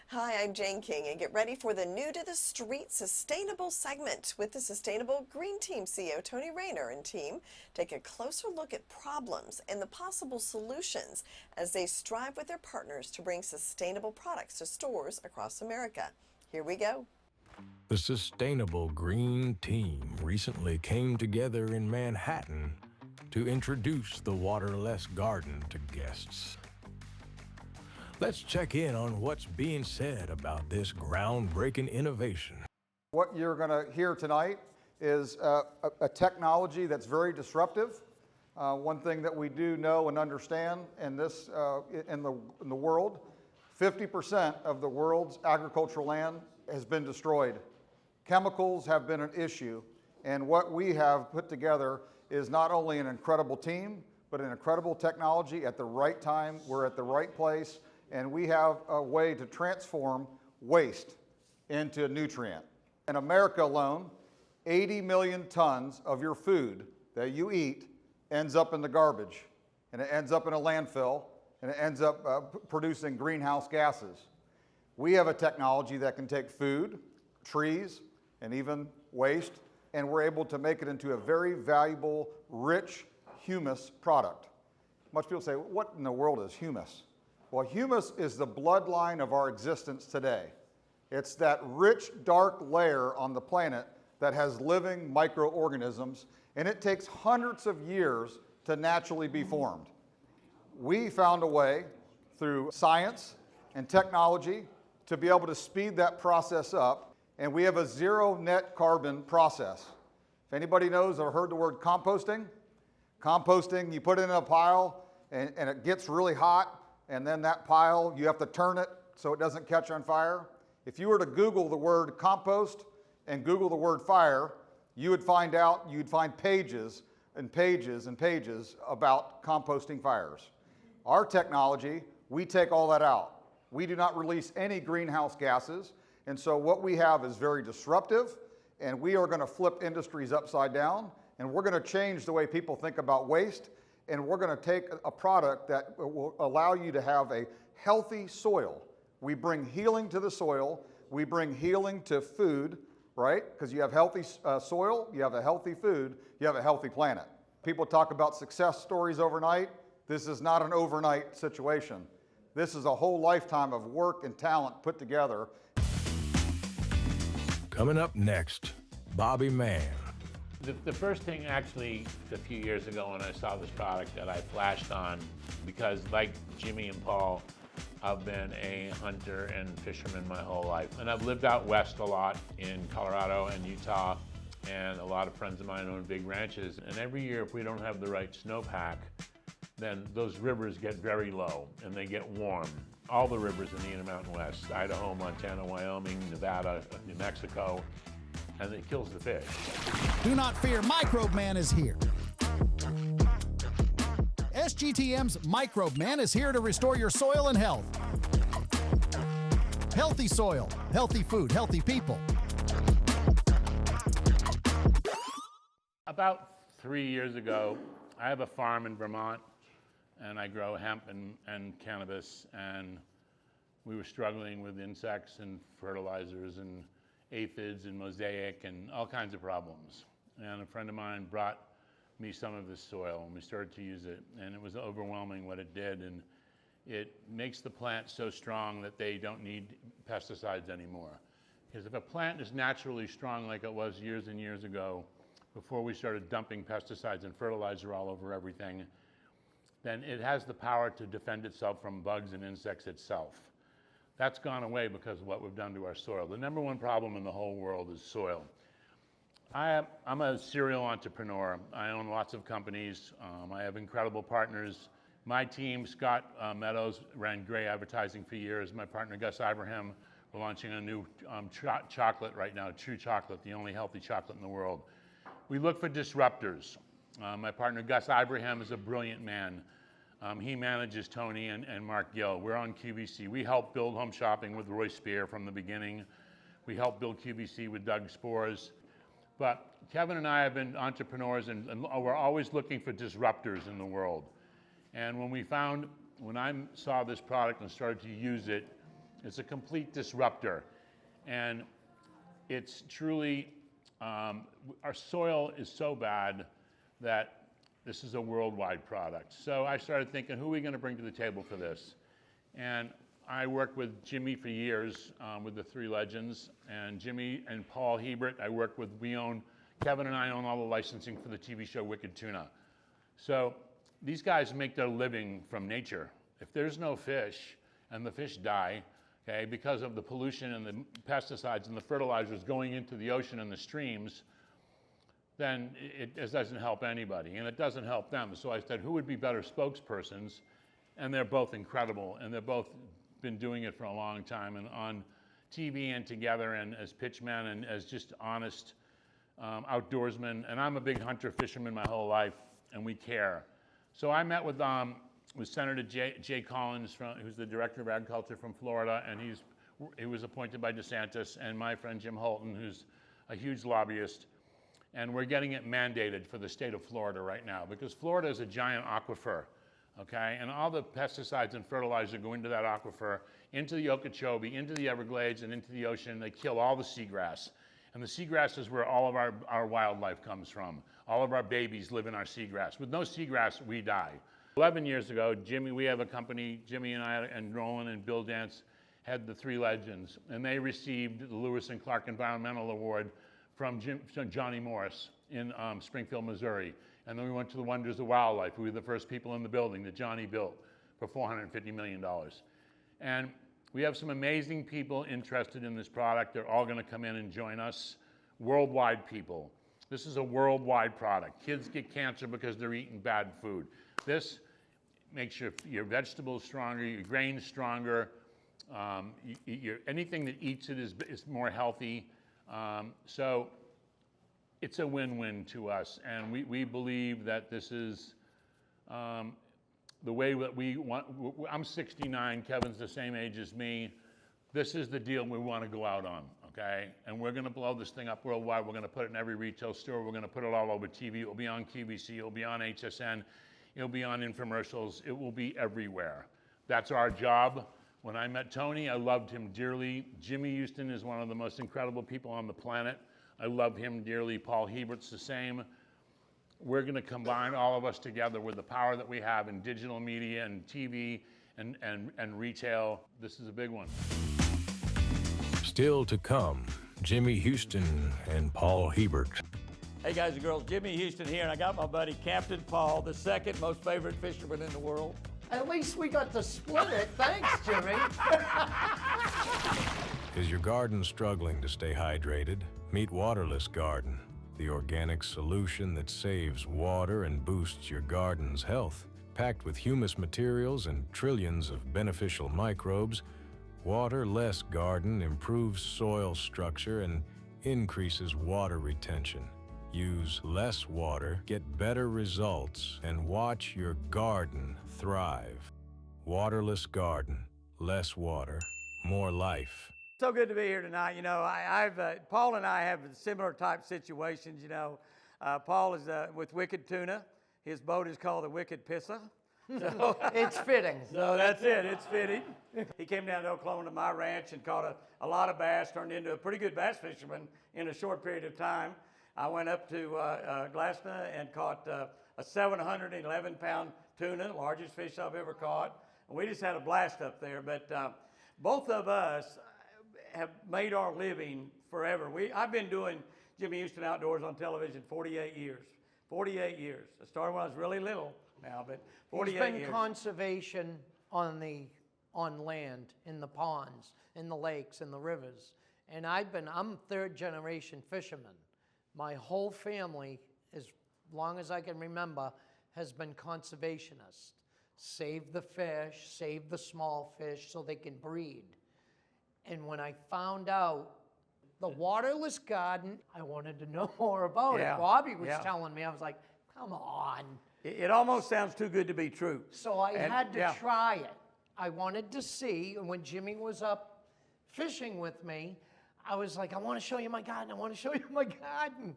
Hi, I'm Jane King, and get ready for the new to the street sustainable segment with the Sustainable Green Team CEO Tony Rayner and team. Take a closer look at problems and the possible solutions as they strive with their partners to bring sustainable products to stores across America. Here we go. The Sustainable Green Team recently came together in Manhattan to introduce the waterless garden to guests. Let's check in on what's being said about this groundbreaking innovation. What you're going to hear tonight is a technology that's very disruptive. One thing that we do know and understand in this in the world, 50% of the world's agricultural land has been destroyed. Chemicals have been an issue, and what we have put together is not only an incredible team, but an incredible technology at the right time. We're at the right place, and we have a way to transform waste into a nutrient. In America alone, 80 million tons of your food that you eat ends up in the garbage, and it ends up in a landfill, and it ends up producing greenhouse gases. We have a technology that can take food, trees, and even waste, and we're able to make it into a very valuable, rich humus product. Most people say, what in the world is humus? Well, humus is the bloodline of our existence today. It's that rich, dark layer on the planet that has living microorganisms, and it takes hundreds of years to naturally be formed. We found a way through science and technology to be able to speed that process up, and we have a zero net carbon process. If anybody knows or heard the word composting, you put it in a pile and it gets really hot, and then that pile, you have to turn it so it doesn't catch on fire. If you were to Google the word compost and Google the word fire, you'd find pages and pages and pages about composting fires. Our technology, we take all that out. We do not release any greenhouse gases, and so what we have is very disruptive, and we are going to flip industries upside down, and we're going to change the way people think about waste, and we're going to take a product that will allow you to have a healthy soil. We bring healing to the soil, we bring healing to food, right? Because you have healthy soil, you have a healthy food, you have a healthy planet. People talk about success stories overnight. This is not an overnight situation. This is a whole lifetime of work and talent put together. Coming up next, Bobby Mann. The first thing actually a few years ago when I saw this product that I flashed on, because like Jimmy and Paul, I've been a hunter and fisherman my whole life. And I've lived out west a lot in Colorado and Utah, and a lot of friends of mine own big ranches. And every year if we don't have the right snowpack, then those rivers get very low and they get warm. All the rivers in the Intermountain West, Idaho, Montana, Wyoming, Nevada, New Mexico, and it kills the fish. Do not fear, Microbe Man is here. SGTM's Microbe Man is here to restore your soil and health. Healthy soil, healthy food, healthy people. About 3 years ago, I have a farm in Vermont, and I grow hemp and cannabis, and we were struggling with insects and fertilizers and aphids and mosaic and all kinds of problems. And a friend of mine brought me some of this soil, and we started to use it, and it was overwhelming what it did, and it makes the plant so strong that they don't need pesticides anymore. Because if a plant is naturally strong like it was years and years ago, before we started dumping pesticides and fertilizer all over everything, then it has the power to defend itself from bugs and insects itself. That's gone away because of what we've done to our soil. The number one problem in the whole world is soil. I'm a serial entrepreneur. I own lots of companies. I have incredible partners. My team, Scott Meadows, ran Gray Advertising for years. My partner, Gus Ibrahim, we're launching a new chocolate right now, True Chocolate, the only healthy chocolate in the world. We look for disruptors. My partner, Gus Ibrahim, is a brilliant man. He manages Tony and Mark Gill. We're on QVC. We helped build Home Shopping with Roy Spear from the beginning. We helped build QVC with Doug Spores. But Kevin and I have been entrepreneurs, and we're always looking for disruptors in the world. And when I saw this product and started to use it, It's a complete disruptor. And it's truly, our soil is so bad that this is a worldwide product. So I started thinking, who are we going to bring to the table for this? And I worked with Jimmy for years with the Three Legends, and Jimmy and Paul Hebert, I worked with, Kevin and I own all the licensing for the TV show Wicked Tuna. So these guys make their living from nature. If there's no fish and the fish die, okay, because of the pollution and the pesticides and the fertilizers going into the ocean and the streams, then it doesn't help anybody, and it doesn't help them. So I said, who would be better spokespersons? And they're both incredible, and they've both been doing it for a long time, and on TV and together, and as pitchmen, and as just honest outdoorsmen. And I'm a big hunter fisherman my whole life, and we care. So I met with Senator Jay Collins, who's the Director of Agriculture from Florida, and he was appointed by DeSantis, and my friend Jim Holton, who's a huge lobbyist. And we're getting it mandated for the state of Florida right now, because Florida is a giant aquifer, okay? And all the pesticides and fertilizer go into that aquifer, into the Okeechobee, into the Everglades, and into the ocean. They kill all the seagrass. And the seagrass is where all of our wildlife comes from. All of our babies live in our seagrass. With no seagrass, we die. 11 years ago, we have a company, Jimmy and I and Roland and Bill Dance had the Three Legends, and they received the Lewis and Clark Environmental Award from Johnny Morris in Springfield, Missouri. And then we went to the Wonders of Wildlife. We were the first people in the building that Johnny built for $450 million. And we have some amazing people interested in this product. They're all gonna come in and join us. Worldwide people. This is a worldwide product. Kids get cancer because they're eating bad food. This makes your vegetables stronger, your grains stronger. Anything that eats it is more healthy. So it's a win-win to us, and we believe that this is the way that we want. I'm 69, Kevin's the same age as me. This is the deal we want to go out on, okay? And we're gonna blow this thing up worldwide. We're gonna put it in every retail store. We're gonna put it all over TV. It will be on QVC, it will be on HSN, it'll be on infomercials, it will be everywhere. That's our job. When I met Tony, I loved him dearly. Jimmy Houston is one of the most incredible people on the planet. I love him dearly. Paul Hebert's the same. We're gonna combine all of us together with the power that we have in digital media and TV and retail. This is a big one. Still to come, Jimmy Houston and Paul Hebert. Hey guys and girls, Jimmy Houston here, and I got my buddy Captain Paul, the second most favorite fisherman in the world. At least we got to split it. Thanks, Jimmy. Is your garden struggling to stay hydrated? Meet Waterless Garden, the organic solution that saves water and boosts your garden's health. Packed with humus materials and trillions of beneficial microbes, Waterless Garden improves soil structure and increases water retention. Use less water, get better results, and watch your garden thrive. Waterless Garden. Less water, more life. So good to be here tonight. You know, Paul and I have similar type situations. You know, Paul is with Wicked Tuna. His boat is called the Wicked Pissa. So, It's fitting. so that's it. It's fitting. He came down to Oklahoma to my ranch and caught a lot of bass, turned into a pretty good bass fisherman in a short period of time. I went up to Glassna and caught a 711-pound tuna, largest fish I've ever caught. And we just had a blast up there. But both of us have made our living forever. I've been doing Jimmy Houston Outdoors on television 48 years. 48 years. I started when I was really little now, but 48 There's been years. conservation on land, in the ponds, in the lakes, in the rivers. And I'm third generation fisherman. My whole family, as long as I can remember, has been conservationists. Save the fish, save the small fish so they can breed. And when I found out the Waterless Garden, I wanted to know more about Yeah, it. Bobby was yeah. telling me, I was like, come on. It almost sounds too good to be true. So I had to yeah. try it. I wanted to see, and when Jimmy was up fishing with me, I was like, I want to show you my garden. I want to show you my garden.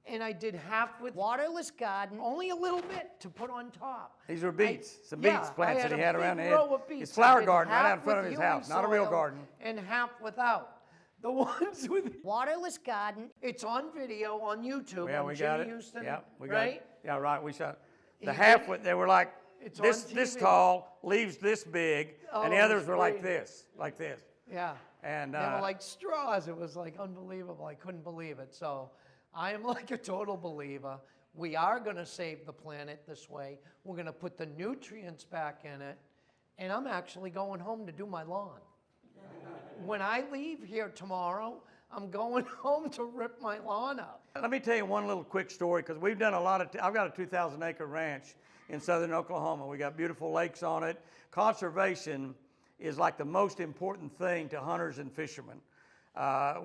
and I did half with waterless garden, only a little bit to put on top. These were beets, some Yeah, beets plants I that he had a around big the edge. row of beets. His flower I did garden right half out in front of with his house, huey not a real soil garden. And half without. The ones with waterless garden, it's on video on YouTube. Yeah, on we Jimmy got it. Houston, Yeah, we got right? it. Yeah, right. We shot the He half. did- With, they were like It's this on this TV. tall, leaves this big, Oh, and the it others was were like great. this, like this. Yeah. And They were like straws. It was like unbelievable. I couldn't believe it. So I am like a total believer. We are going to save the planet this way. We're going to put the nutrients back in it. And I'm actually going home to do my lawn. When I leave here tomorrow, I'm going home to rip my lawn up. let me tell you one little quick story, because we've done a lot of. I've got a 2,000 acre ranch in southern Oklahoma. We got beautiful lakes on it. Conservation is like the most important thing to hunters and fishermen.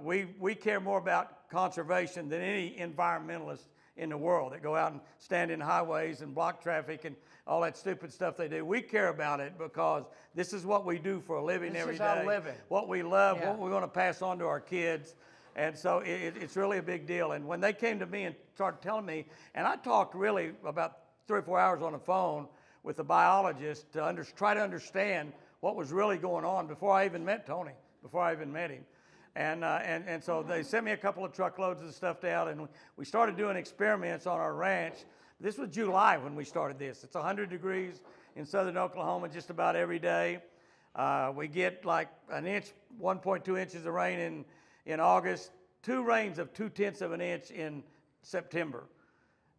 We care more about conservation than any environmentalist in the world that go out and stand in highways and block traffic and all that stupid stuff they do. We care about it because this is what we do for a living This every is day. our living. What we love, Yeah. what we want to pass on to our kids. And so it's really a big deal. And when they came to me and started telling me, and I talked really about 3 or 4 hours on the phone with the biologist to try to understand what was really going on before I even met Tony, before I even met him. And so they sent me a couple of truckloads of stuff out, and we started doing experiments on our ranch. This was July when we started this. It's 100 degrees in southern Oklahoma just about every day. We get like an inch, 1.2 inches of rain in August, 2 rains of 2/10 of an inch in September.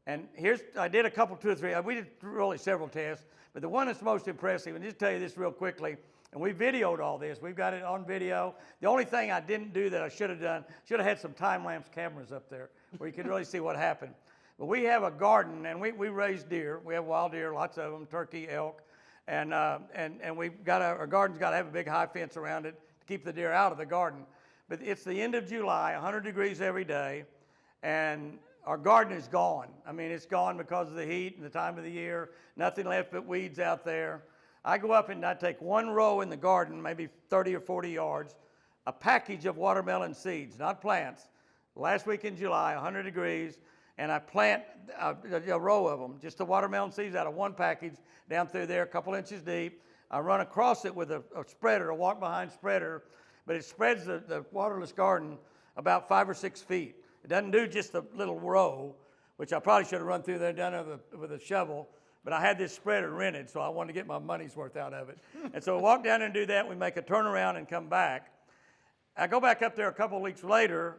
And I did a couple, 2 or 3, we did really several tests, but the one that's most impressive, and just tell you this real quickly, and we videoed all this. We've got it on video. The only thing I didn't do that I should have done, should have had some time-lapse cameras up there where you could really see what happened. But we have a garden, and we raise deer. We have wild deer, lots of them, turkey, elk, and we've got our garden's got to have a big high fence around it to keep the deer out of the garden. But it's the end of July, 100 degrees every day, and our garden is gone. I mean, it's gone because of the heat and the time of the year. Nothing left but weeds out there. I go up and I take one row in the garden, maybe 30 or 40 yards, a package of watermelon seeds, not plants. Last week in July, 100 degrees, and I plant a row of them, just the watermelon seeds out of one package down through there, a couple inches deep. I run across it with a spreader, a walk-behind spreader, but it spreads the waterless garden about 5 or 6 feet. It doesn't do just a little row, which I probably should have run through there and done it with a shovel, but I had this spreader rented, so I wanted to get my money's worth out of it. And so I walk down and do that. We make a turnaround and come back. I go back up there a couple of weeks later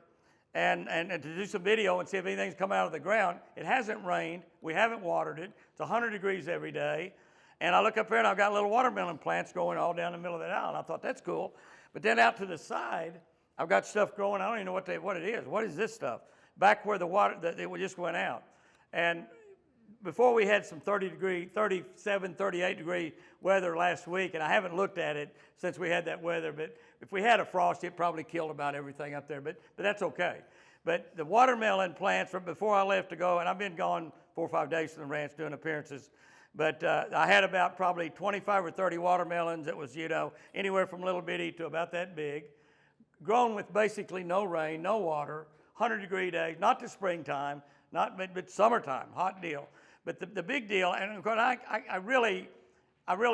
and to do some video and see if anything's come out of the ground. It hasn't rained. We haven't watered it. It's 100 degrees every day. And I look up there and I've got little watermelon plants growing all down the middle of that aisle. And I thought, that's cool. But then out to the side, I've got stuff growing. I don't even know what it is. What is this stuff? Back where it just went out. And before we had some 37, 38 degree weather last week, and I haven't looked at it since we had that weather, but if we had a frost, it probably killed about everything up there, but that's okay. But the watermelon plants from before I left to go, and I've been gone 4 or 5 days from the ranch doing appearances, but I had about probably 25 or 30 watermelons that was, anywhere from little bitty to about that big, grown with basically no rain, no water, 100 degree days, not the springtime, but summertime, hot deal. But the big deal, and of course I really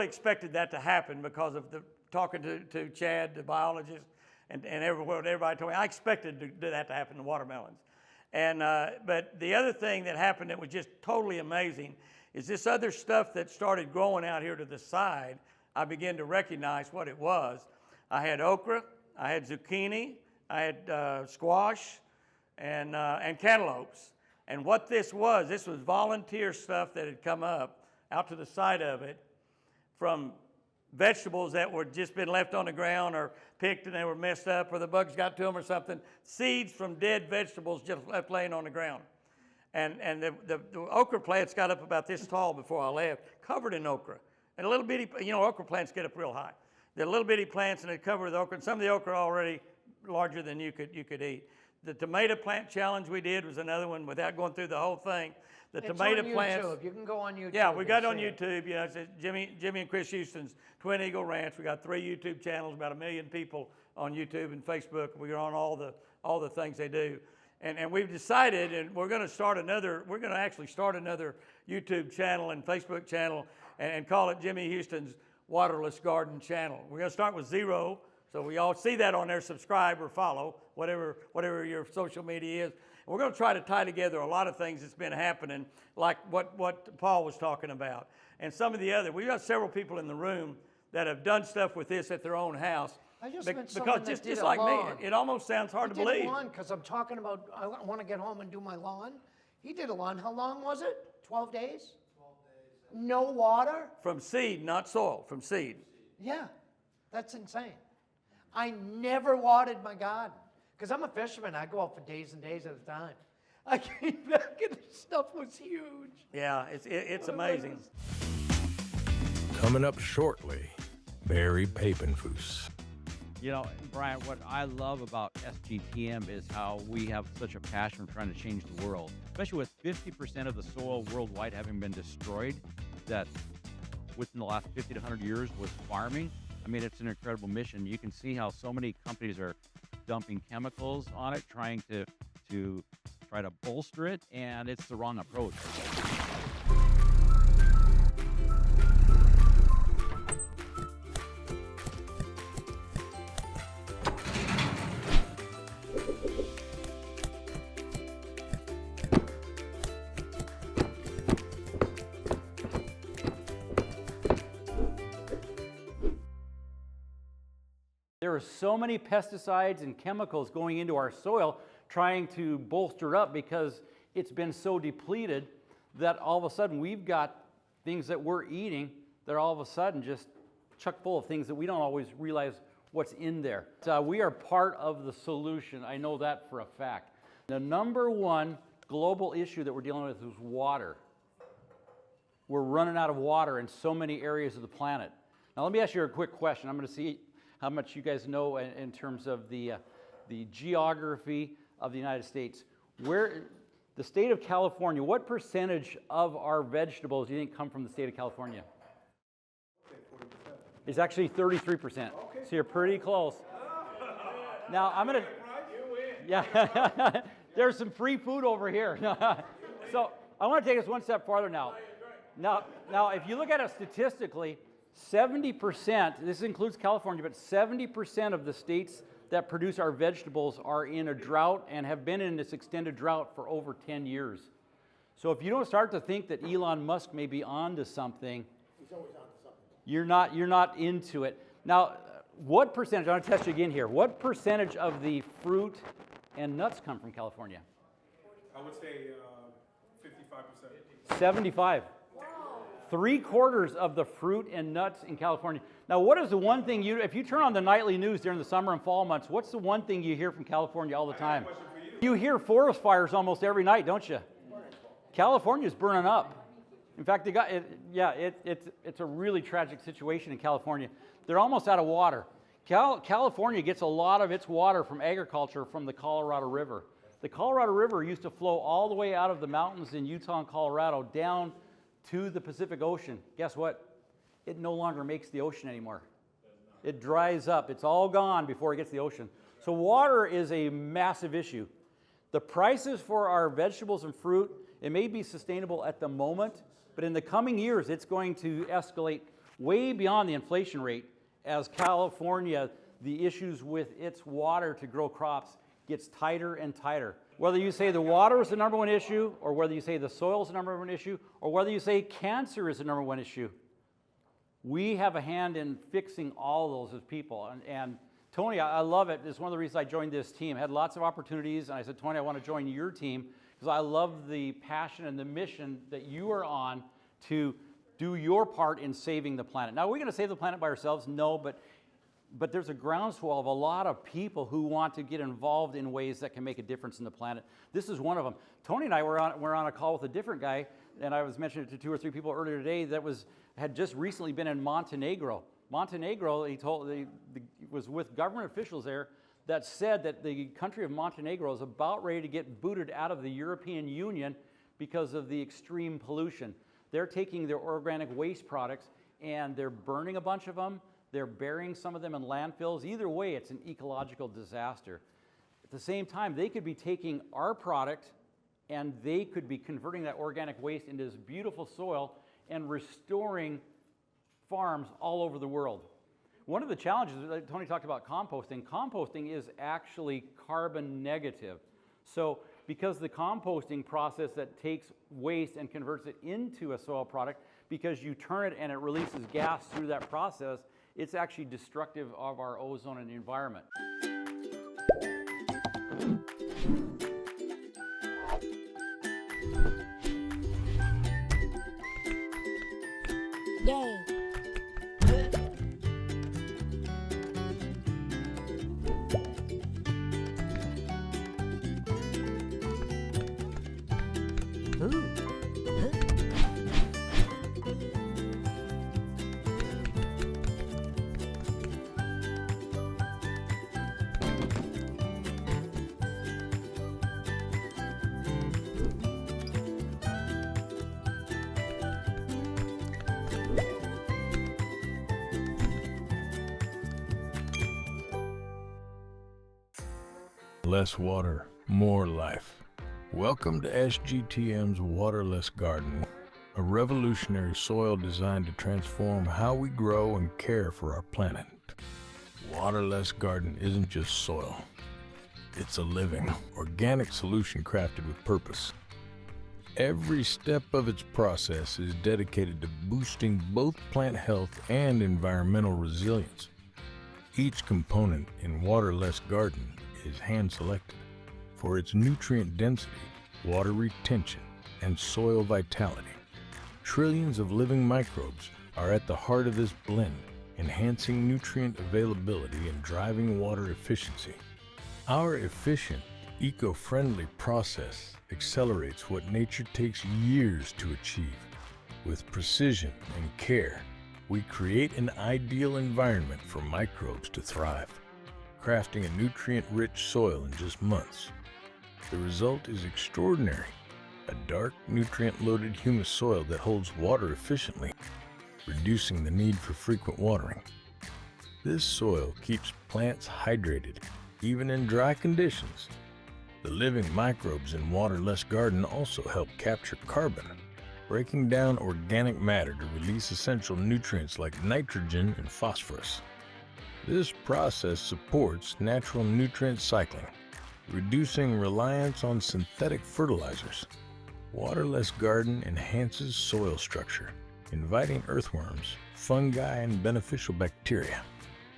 expected that to happen because of talking to Chad, the biologist, and everybody told me, I expected that to happen to watermelons. And but the other thing that happened that was just totally amazing is this other stuff that started growing out here to the side. I began to recognize what it was. I had okra, I had zucchini, I had squash, and cantaloupes. And what this was volunteer stuff that had come up out to the side of it from vegetables that were just been left on the ground or picked and they were messed up or the bugs got to them or something. Seeds from dead vegetables just left laying on the ground. And the okra plants got up about this tall before I left, covered in okra. And a little bitty, okra plants get up real high. They're little bitty plants and they're covered with okra. And some of the okra are already larger than you could eat. The tomato plant challenge we did was another one without going through the whole thing. It's tomato on plants. YouTube. You can go on YouTube. Yeah, we got it on and see it. YouTube. It's Jimmy and Chris Houston's Twin Eagle Ranch. We got 3 YouTube channels, about 1 million people on YouTube and Facebook. We're on all the things they do. And we've decided, and we're going to actually start another YouTube channel and Facebook channel and call it Jimmy Houston's Waterless Garden Channel. We're going to start with 0, so we all see that on there, subscribe or follow, whatever your social media is. And we're going to try to tie together a lot of things that's been happening, like what Paul was talking about. And some of the other, we've got several people in the room that have done stuff with this at their own house. I just Be- met because someone that just, did just a like lawn. me, it almost sounds hard to He did believe. a lawn because I'm talking about, I want to get home and do my lawn. He did a lawn. How long was it? 12 days? 12 days. No water? From seed, not soil, from seed. Yeah, that's insane. I never watered my garden because I'm a fisherman. I go out for days and days at a time. I came back and the stuff was huge. Yeah, it's amazing. Coming up shortly, Barry Papenfuss. You know, Brian, what I love about SGTM is how we have such a passion for trying to change the world, especially with 50% of the soil worldwide having been destroyed, that within the last 50 to 100 years was farming. I mean, it's an incredible mission. You can see how so many companies are dumping chemicals on it, trying to try to bolster it, and it's the wrong approach. There are so many pesticides and chemicals going into our soil trying to bolster it up because it's been so depleted that all of a sudden we've got things that we're eating that are all of a sudden just chock full of things that we don't always realize what's in there. We are part of the solution. I know that for a fact. The number one global issue that we're dealing with is water. We're running out of water in so many areas of the planet. Now let me ask you a quick question. I'm going to see how much you guys know in terms of the geography of the United States. Where the state of California, what percentage of our vegetables do you think come from the state of California? It's actually 33%. So you're pretty close. Now I'm gonna, yeah, there's some free food over here. So I want to take us one step farther now. Now, if you look at it statistically, 70%, this includes California, but 70% of the states that produce our vegetables are in a drought and have been in this extended drought for over 10 years. So if you don't start to think that Elon Musk may be onto something, he's always onto something. You're not into it. Now, what percentage, I'm going to test you again here, what percentage of the fruit and nuts come from California? I would say 55%. 75. 3/4 of the fruit and nuts in California. Now, what is the one thing if you turn on the nightly news during the summer and fall months, what's the one thing you hear from California all the time? You hear forest fires almost every night, don't you? California's burning up. In fact, they got it. Yeah, it's a really tragic situation in California. They're almost out of water. California gets a lot of its water from agriculture from the Colorado River. The Colorado River used to flow all the way out of the mountains in Utah and Colorado down to the Pacific Ocean. Guess what? It no longer makes the ocean anymore. It dries up. It's all gone before it gets to the ocean. So water is a massive issue. The prices for our vegetables and fruit, it may be sustainable at the moment, but in the coming years, it's going to escalate way beyond the inflation rate as California, the issues with its water to grow crops gets tighter and tighter. Whether you say the water is the number one issue, or whether you say the soil is the number one issue, or whether you say cancer is the number one issue, we have a hand in fixing all those as people. And Tony, I love it. It's one of the reasons I joined this team. I had lots of opportunities, and I said, Tony, I want to join your team because I love the passion and the mission that you are on to do your part in saving the planet. Now, are we going to save the planet by ourselves? No, but there's a groundswell of a lot of people who want to get involved in ways that can make a difference in the planet. This is one of them. Tony and I were on a call with a different guy, and I was mentioning it to 2 or 3 people earlier today that had just recently been in Montenegro. Montenegro, he was with government officials there that said that the country of Montenegro is about ready to get booted out of the European Union because of the extreme pollution. They're taking their organic waste products and they're burning a bunch of them. They're burying some of them in landfills. Either way, it's an ecological disaster. the same time, they could be taking our product and they could be converting that organic waste into this beautiful soil and restoring farms all over the world. One of the challenges, Tony talked about composting is actually carbon negative. So because the composting process that takes waste and converts it into a soil product, because you turn it and it releases gas through that process, it's actually destructive of our ozone and the environment. Yay! Less water, more life. Welcome to SGTM's Waterless Garden, a revolutionary soil designed to transform how we grow and care for our planet. Waterless Garden isn't just soil. It's a living, organic solution crafted with purpose. Every step of its process is dedicated to boosting both plant health and environmental resilience. Each component in Waterless Garden is hand-selected for its nutrient density, water retention, and soil vitality. Trillions of living microbes are at the heart of this blend, enhancing nutrient availability and driving water efficiency. Our efficient, eco-friendly process accelerates what nature takes years to achieve. With precision and care, we create an ideal environment for microbes to thrive, crafting a nutrient-rich soil in just months. The result is extraordinary, a dark, nutrient-loaded humus soil that holds water efficiently, reducing the need for frequent watering. This soil keeps plants hydrated, even in dry conditions. The living microbes in Waterless Garden also help capture carbon, breaking down organic matter to release essential nutrients like nitrogen and phosphorus. This process supports natural nutrient cycling, reducing reliance on synthetic fertilizers. Waterless Garden enhances soil structure, inviting earthworms, fungi, and beneficial bacteria.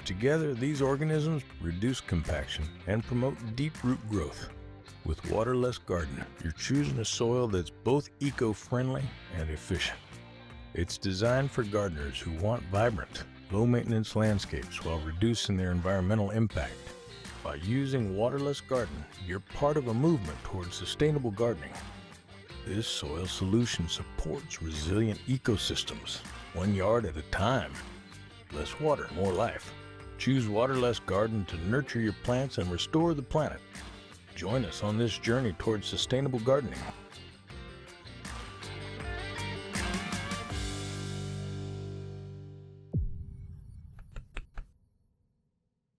Together, these organisms reduce compaction and promote deep root growth. With Waterless Garden, you're choosing a soil that's both eco-friendly and efficient. It's designed for gardeners who want vibrant, low-maintenance landscapes while reducing their environmental impact. By using Waterless Garden, you're part of a movement towards sustainable gardening. This soil solution supports resilient ecosystems, 1 yard at a time. Less water, more life. Choose Waterless Garden to nurture your plants and restore the planet. Join us on this journey towards sustainable gardening.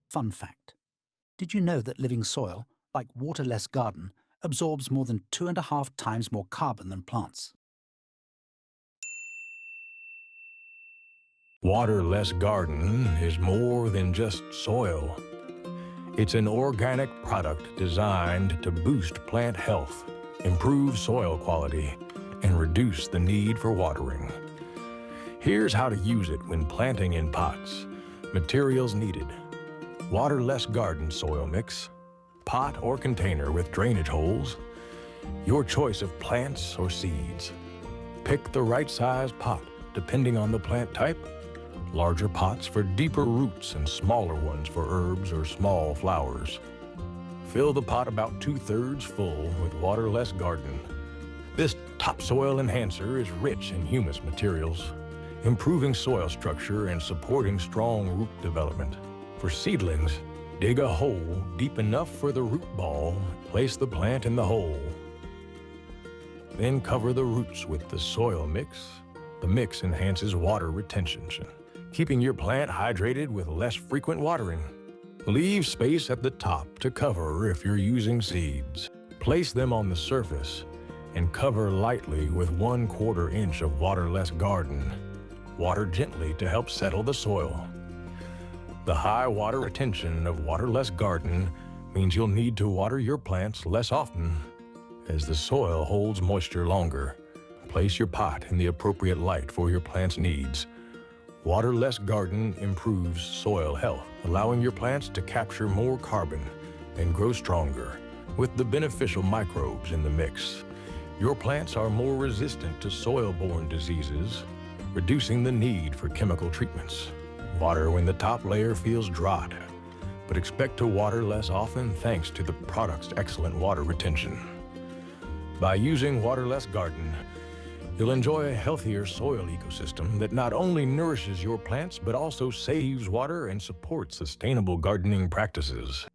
Fun fact: did you know that living soil, like Waterless Garden, absorbs more than 2.5 times more carbon than plants? Waterless Garden is more than just soil. It's an organic product designed to boost plant health, improve soil quality, and reduce the need for watering. Here's how to use it when planting in pots. Materials needed: Waterless Garden soil mix, pot or container with drainage holes, your choice of plants or seeds. Pick the right size pot depending on the plant type. Larger pots for deeper roots and smaller ones for herbs or small flowers. Fill the pot about 2/3 full with Waterless Garden. This topsoil enhancer is rich in humus materials, improving soil structure and supporting strong root development. For seedlings, dig a hole deep enough for the root ball. Place the plant in the hole. Then cover the roots with the soil mix. The mix enhances water retention, keeping your plant hydrated with less frequent watering. Leave space at the top to cover if you're using seeds. Place them on the surface and cover lightly with 1/4 inch of waterless garden. Water gently to help settle the soil. The high water retention of waterless garden means you'll need to water your plants less often as the soil holds moisture longer. Place your pot in the appropriate light for your plant's needs. Waterless garden improves soil health, allowing your plants to capture more carbon and grow stronger with the beneficial microbes in the mix. Your plants are more resistant to soil-borne diseases, reducing the need for chemical treatments. Water when the top layer feels dry, but expect to water less often thanks to the product's excellent water retention. By using Waterless Garden, you'll enjoy a healthier soil ecosystem that not only nourishes your plants, but also saves water and supports sustainable gardening practices.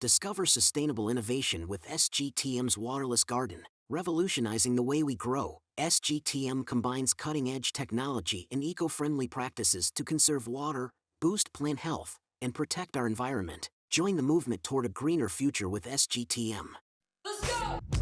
Discover sustainable innovation with SGTM's Waterless Garden, revolutionizing the way we grow. SGTM combines cutting-edge technology and eco-friendly practices to conserve water, boost plant health, and protect our environment. Join the movement toward a greener future with SGTM. Let's go!